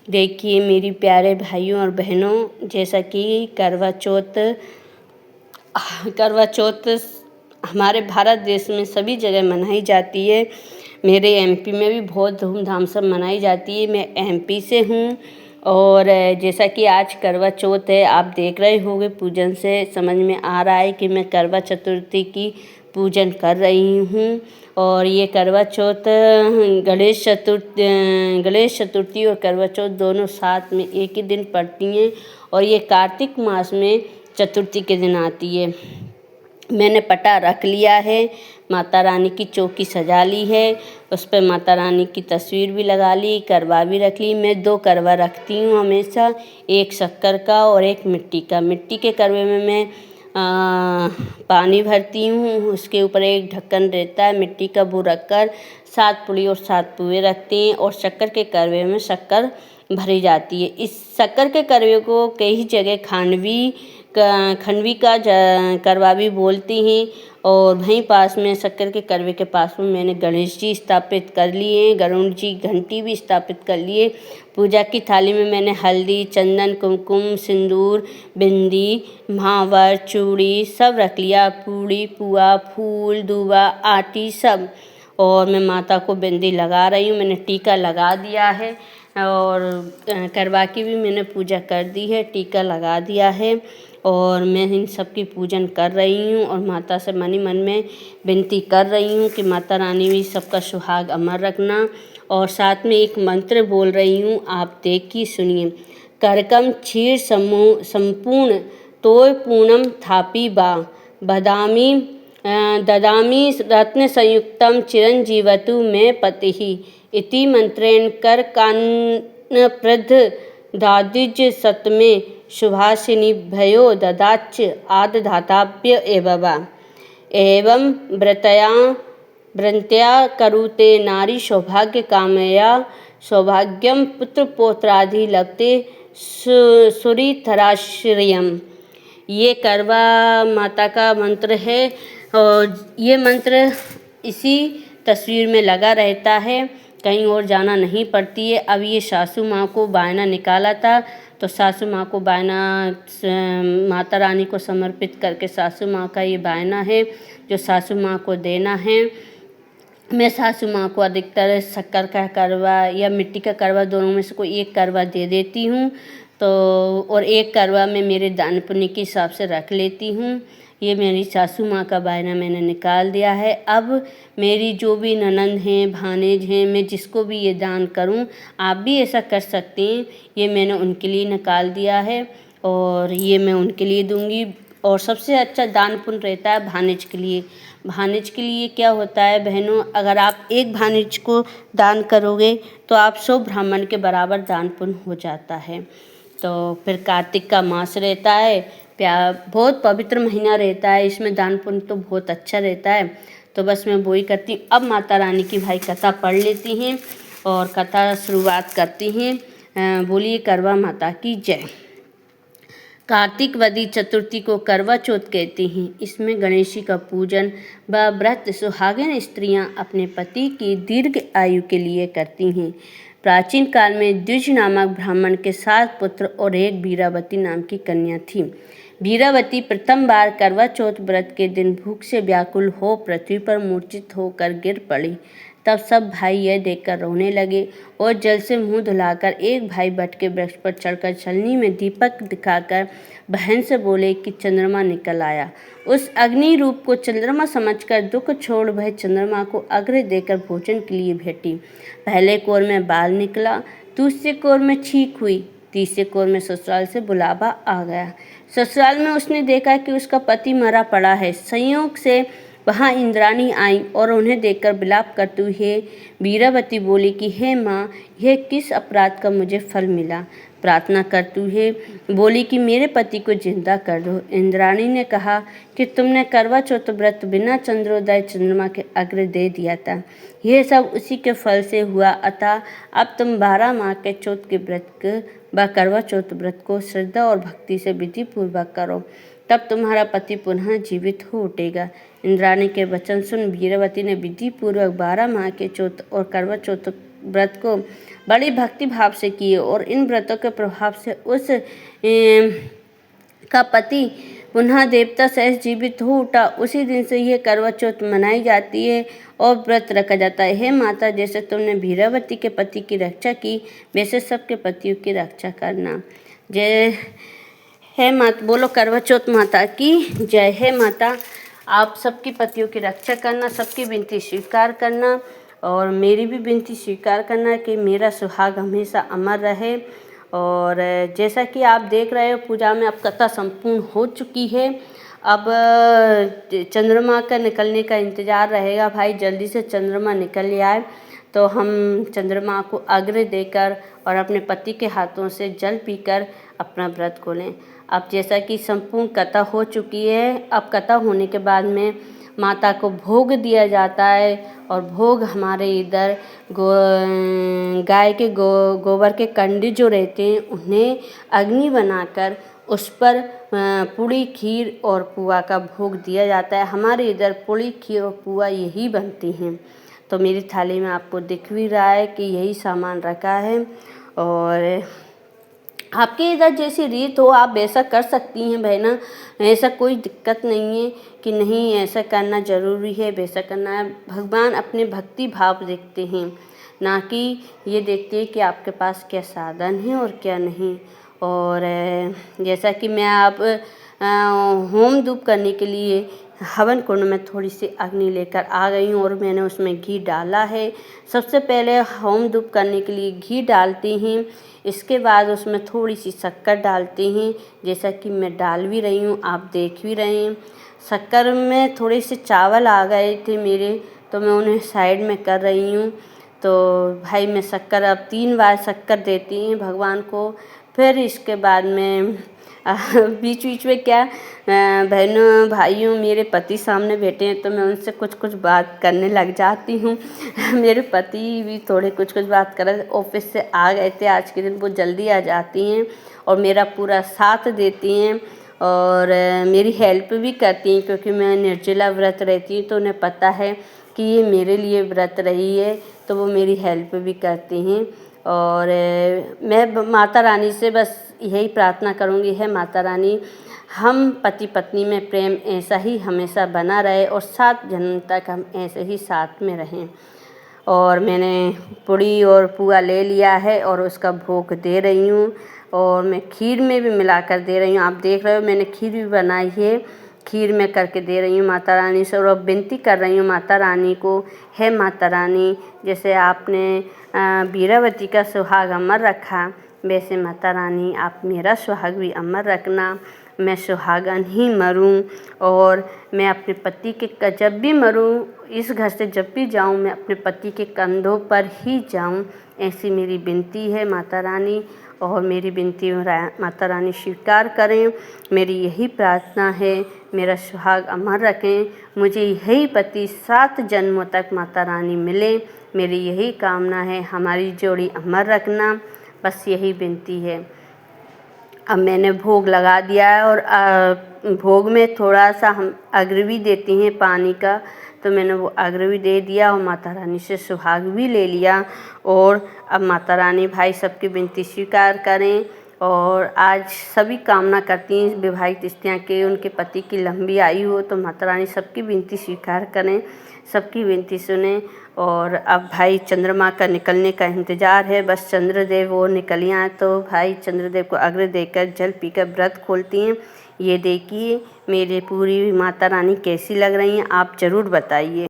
देखिए मेरी प्यारे भाइयों और बहनों, जैसा कि करवा चौथ हमारे भारत देश में सभी जगह मनाई जाती है। मेरे एमपी में भी बहुत धूमधाम से मनाई जाती है। मैं एमपी से हूँ और जैसा कि आज करवा चौथ है, आप देख रहे होंगे पूजन से समझ में आ रहा है कि मैं करवा चतुर्थी की पूजन कर रही हूँ। और ये करवा चौथ गणेश चतुर्थी और करवा चौथ दोनों साथ में एक ही दिन पड़ती हैं और ये कार्तिक मास में चतुर्थी के दिन आती है। मैंने पटा रख लिया है, माता रानी की चौकी सजा ली है, उस पर माता रानी की तस्वीर भी लगा ली, करवा भी रख ली। मैं 2 करवा रखती हूँ हमेशा, एक शक्कर का और एक मिट्टी का। मिट्टी के करवे में मैं पानी भरती हूँ, उसके ऊपर एक ढक्कन रहता है मिट्टी का, वो रखकर 7 पुड़ी और 7 पुए रखते हैं और शक्कर के करवे में शक्कर भरी जाती है। इस शक्कर के करवे को कई जगह खंडवी का करवा भी बोलते हैं। और वहीं पास में शक्कर के करवे के पास में मैंने गणेश जी स्थापित कर लिए, गरुड़ जी घंटी भी स्थापित कर लिए। पूजा की थाली में मैंने हल्दी, चंदन, कुमकुम, सिंदूर, बिंदी, महावर, चूड़ी सब रख लिया, पूड़ी, पुआ, फूल, दूबा, आटी सब। और मैं माता को बिंदी लगा रही हूँ, मैंने टीका लगा दिया है और करवा की भी मैंने पूजा कर दी है, टीका लगा दिया है। और मैं इन सब की पूजन कर रही हूँ और माता से मन ही मन में विनती कर रही हूँ कि माता रानी भी सबका सुहाग अमर रखना। और साथ में एक मंत्र बोल रही हूँ, आप देखिए सुनिए। करकम क्षीर संपूर्ण तोय पूर्णम थापी बा बदामी ददामी रत्न संयुक्तम चिरंजीवतु में पतिः इति मंत्रेण कर कान्नप्रध दादिज सतमे शुभासिनी भयो ददाच आदधाताप्य एवं व्रतया करुते नारी सौभाग्य कामया सौभाग्यम पुत्र पौत्रादि लगते सुरीथराश्रियम। ये करवा माता का मंत्र है और ये मंत्र इसी तस्वीर में लगा रहता है, कहीं और जाना नहीं पड़ती है। अब ये सासू माँ को बायना निकाला था तो सासू माँ को बायना माता रानी को समर्पित करके सासू माँ का ये बायना है जो सासू माँ को देना है। मैं सासू माँ को अधिकतर शक्कर का करवा या मिट्टी का करवा दोनों में से कोई एक करवा दे देती हूँ, तो और एक करवा मैं मेरे दान पुण्य के हिसाब से रख लेती हूँ। ये मेरी सासू माँ का बायना मैंने निकाल दिया है। अब मेरी जो भी ननंद हैं, भानेज हैं, मैं जिसको भी ये दान करूँ, आप भी ऐसा कर सकते हैं। ये मैंने उनके लिए निकाल दिया है और ये मैं उनके लिए दूँगी। और सबसे अच्छा दान पुण्य रहता है भानेज के लिए। भानेज के लिए क्या होता है बहनों, अगर आप एक भानेज को दान करोगे तो आप 100 ब्राह्मण के बराबर दान पुण्य हो जाता है। तो फिर कार्तिक का मास रहता है, बहुत पवित्र महीना रहता है, इसमें दान पुण्य तो बहुत अच्छा रहता है। तो बस मैं वही करती हूँ। अब माता रानी की भाई कथा पढ़ लेती हैं और कथा शुरुआत करती हैं। बोलिए करवा माता की जय। कार्तिक वदी चतुर्थी को करवा चौथ कहते हैं। इसमें गणेश जी का पूजन व व्रत सुहागिन स्त्रियां अपने पति की दीर्घ आयु के लिए करती हैं। प्राचीन काल में द्विज नामक ब्राह्मण के 7 पुत्र और एक वीरावती नाम की कन्या थी। वीरावती प्रथम बार करवा चौथ व्रत के दिन भूख से व्याकुल हो पृथ्वी पर मूर्छित होकर गिर पड़ी। तब सब भाई यह देखकर रोने लगे और जल से मुंह धुलाकर एक भाई बट के वृक्ष पर चढ़कर छलनी में दीपक दिखाकर बहन से बोले कि चंद्रमा निकल आया। उस अग्नि रूप को चंद्रमा समझकर दुख छोड़ वह चंद्रमा को अर्घ्य देकर भोजन के लिए भेटी। पहले कोर में बाल निकला, दूसरे कोर में छींक हुई, तीसरे कोर में ससुराल से बुलावा आ गया। ससुराल में उसने देखा कि उसका पति मरा पड़ा है। संयोग से वहाँ इंद्राणी आई और उन्हें देखकर विलाप करते हुए वीरावती बोली कि हे माँ, यह किस अपराध का मुझे फल मिला। प्रार्थना करते हुए बोली कि मेरे पति को जिंदा कर दो। इंद्राणी ने कहा कि तुमने करवा चौथ व्रत बिना चंद्रोदय चंद्रमा के अग्र दे दिया था, यह सब उसी के फल से हुआ। अतः अब तुम 12 माह के चौथ के व्रत व करवा चौथ व्रत को श्रद्धा और भक्ति से विधि पूर्वक करो, तब तुम्हारा पति पुनः जीवित हो उठेगा। इंद्राणी के वचन सुन वीरावती ने विधि पूर्वक 12 माह के चौथ और करवा चौथ व्रत को बड़ी भक्ति भाव से किए और इन व्रतों के प्रभाव से उस का पति पुनः देवता सहित जीवित हो उठा। उसी दिन से यह करवा चौथ मनाई जाती है और व्रत रखा जाता है। हे माता, जैसे तुमने भीरावती के पति की रक्षा की, वैसे सबके पतियों की रक्षा करना। जय हे माता, बोलो करवा चौथ माता की जय। हे माता, आप सबकी पतियों की रक्षा करना, सबकी विनती स्वीकार करना और मेरी भी विनती स्वीकार करना कि मेरा सुहाग हमेशा अमर रहे। और जैसा कि आप देख रहे हो, पूजा में अब कथा संपूर्ण हो चुकी है। अब चंद्रमा का निकलने का इंतज़ार रहेगा। भाई जल्दी से चंद्रमा निकल आए तो हम चंद्रमा को अर्घ्य देकर और अपने पति के हाथों से जल पीकर अपना व्रत खोलें। अब जैसा कि संपूर्ण कथा हो चुकी है, अब कथा होने के बाद में माता को भोग दिया जाता है और भोग हमारे इधर गाय के गोबर के कंडे जो रहते हैं उन्हें अग्नि बनाकर उस पर पूड़ी, खीर और पुआ का भोग दिया जाता है। हमारे इधर पूड़ी, खीर और पुआ यही बनती हैं। तो मेरी थाली में आपको दिख भी रहा है कि यही सामान रखा है। और आपके इधर जैसी रीत हो आप वैसा कर सकती हैं बहना, ऐसा कोई दिक्कत नहीं है कि नहीं ऐसा करना ज़रूरी है, वैसा करना है। भगवान अपने भक्ति भाव देखते हैं, ना कि ये देखते हैं कि आपके पास क्या साधन है और क्या नहीं। और जैसा कि मैं आप होम धूप करने के लिए हवन कुंड में थोड़ी सी अग्नि लेकर आ गई हूँ और मैंने उसमें घी डाला है। सबसे पहले होम धूप करने के लिए घी डालते हैं, इसके बाद उसमें थोड़ी सी शक्कर डालते हैं, जैसा कि मैं डाल भी रही हूँ, आप देख भी रहे हैं। शक्कर में थोड़े से चावल आ गए थे मेरे, तो मैं उन्हें साइड में कर रही हूँ। तो भाई मैं शक्कर अब 3 बार शक्कर देती हैं भगवान को। फिर इसके बाद में बीच बीच में क्या बहनों भाइयों मेरे पति सामने बैठे हैं तो मैं उनसे कुछ कुछ बात करने लग जाती हूँ। मेरे पति भी थोड़े कुछ कुछ बात कर रहे थे, ऑफिस से आ गए थे आज के दिन, वो जल्दी आ जाती हैं और मेरा पूरा साथ देती हैं और मेरी हेल्प भी करती हैं, क्योंकि मैं निर्जला व्रत रहती हूँ तो उन्हें पता है कि ये मेरे लिए व्रत रही है, तो वो मेरी हेल्प भी करती हैं। और मैं माता रानी से बस यही प्रार्थना करूँगी, है माता रानी हम पति पत्नी में प्रेम ऐसा ही हमेशा बना रहे और 7 जन्म तक हम ऐसे ही साथ में रहें। और मैंने पूड़ी और पुआ ले लिया है और उसका भोग दे रही हूँ और मैं खीर में भी मिलाकर दे रही हूँ। आप देख रहे हो मैंने खीर भी बनाई है, खीर में करके दे रही हूँ माता रानी से। और अब विनती कर रही हूँ माता रानी को, है माता रानी जैसे आपने वीरावती का सुहाग अमर रखा, वैसे माता रानी आप मेरा सुहाग भी अमर रखना। मैं सुहागन ही मरूं और मैं अपने पति के जब भी मरूं, इस घर से जब भी जाऊं, मैं अपने पति के कंधों पर ही जाऊं, ऐसी मेरी विनती है माता रानी। और मेरी विनती माता रानी स्वीकार करें। मेरी यही प्रार्थना है, मेरा सुहाग अमर रखें, मुझे यही पति 7 जन्मों तक माता रानी मिले, मेरी यही कामना है, हमारी जोड़ी अमर रखना, बस यही विनती है। अब मैंने भोग लगा दिया है और भोग में थोड़ा सा हम अर्घ्य भी देती हैं पानी का, तो मैंने वो अर्घ्य भी दे दिया और माता रानी से सुहाग भी ले लिया। और अब माता रानी भाई सबकी विनती स्वीकार करें। और आज सभी कामना करती हैं विवाहित स्त्रियाँ के उनके पति की लंबी आयु हो, तो माता रानी सबकी विनती स्वीकार करें, सबकी विनती सुने। और अब भाई चंद्रमा का निकलने का इंतज़ार है, बस चंद्रदेव वो निकल आए तो भाई चंद्रदेव को अर्घ्य देकर जल पीकर व्रत खोलती हैं। ये देखिए मेरे पूरी माता रानी कैसी लग रही हैं, आप ज़रूर बताइए।